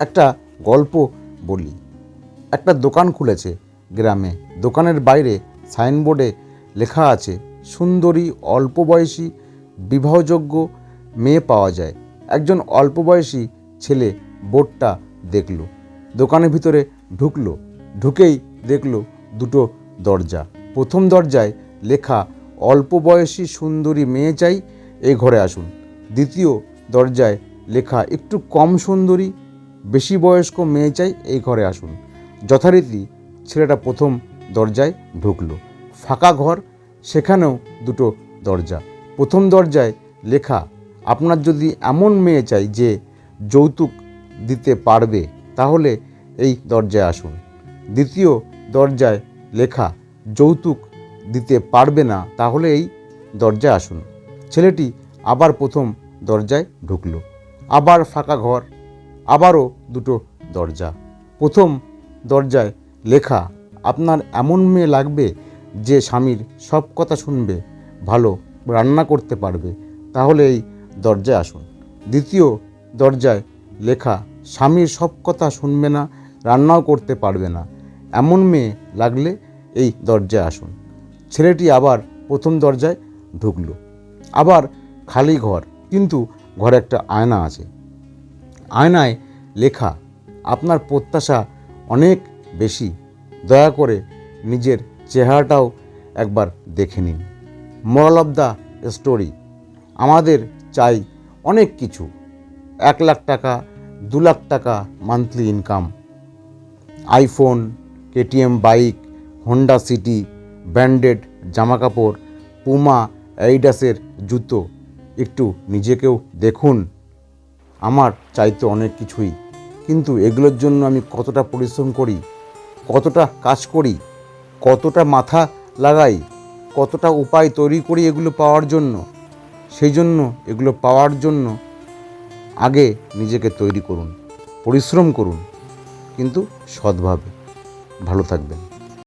একটা গল্প বলি। একটা দোকান খুলেছে গ্রামে। দোকানের বাইরে সাইনবোর্ডে লেখা আছে, সুন্দরী অল্প বয়সী বিবাহযোগ্য মেয়ে পাওয়া যায়। একজন অল্প বয়সী ছেলে বোর্ডটা দেখল, দোকানের ভিতরে ঢুকলো। ঢুকেই দেখল দুটো দরজা। প্রথম দরজায় লেখা, অল্প বয়সী সুন্দরী মেয়ে চাই, এই ঘরে আসুন। দ্বিতীয় দরজায় লেখা, একটু কম সুন্দরী বেশি বয়স্ক মেয়ে চাই, এই ঘরে আসুন। যথারীতি ছেলেটা প্রথম দরজায় ঢুকলো। ফাঁকা ঘর, সেখানেও দুটো দরজা। প্রথম দরজায় লেখা, আপনার যদি এমন মেয়ে চাই যে যৌতুক দিতে পারবে, তাহলে এই দরজায় আসুন। দ্বিতীয় দরজায় লেখা, যৌতুক দিতে পারবে না, তাহলে এই দরজায় আসুন। ছেলেটি আবার প্রথম দরজায় ঢুকলো। আবার ফাঁকা ঘর, আবারও দুটো দরজা। প্রথম দরজায় লেখা, আপনার এমন মেয়ে লাগবে যে স্বামীর সব কথা শুনবে, ভালো রান্না করতে পারবে, তাহলে এই দরজায় আসুন। দ্বিতীয় দরজায় লেখা, স্বামীর সব কথা শুনবে না, রান্নাও করতে পারবে না, এমন মেয়ে লাগলে এই দরজায় আসুন। ছেলেটি আবার প্রথম দরজায় ঢুকলো। আবার খালি ঘর, কিন্তু ঘরে একটা আয়না আছে। আয়নায় লেখা, আপনার প্রত্যাশা অনেক বেশি, দয়া করে নিজের চেহারাটাও একবার দেখে নিন। মোরাল অফ দ্য স্টোরি, আমাদের চাই অনেক কিছু, 1 লাখ টাকা, 2 লাখ টাকা monthly income, iPhone, KTM bike, Honda city, branded জামাকাপড়, পুমা, অ্যাডিডাসের জুতো। একটু নিজেকেও দেখুন। আমার চাইতে অনেক কিছুই, কিন্তু এগুলোর জন্য আমি কতটা পরিশ্রম করি, কতটা কাজ করি, কতটা মাথা লাগাই, কতটা উপায় তৈরি করি এগুলো পাওয়ার জন্য। সেই জন্য এগুলো পাওয়ার জন্য আগে নিজেকে তৈরি করুন, পরিশ্রম করুন, কিন্তু সৎভাবে। ভালো থাকবেন।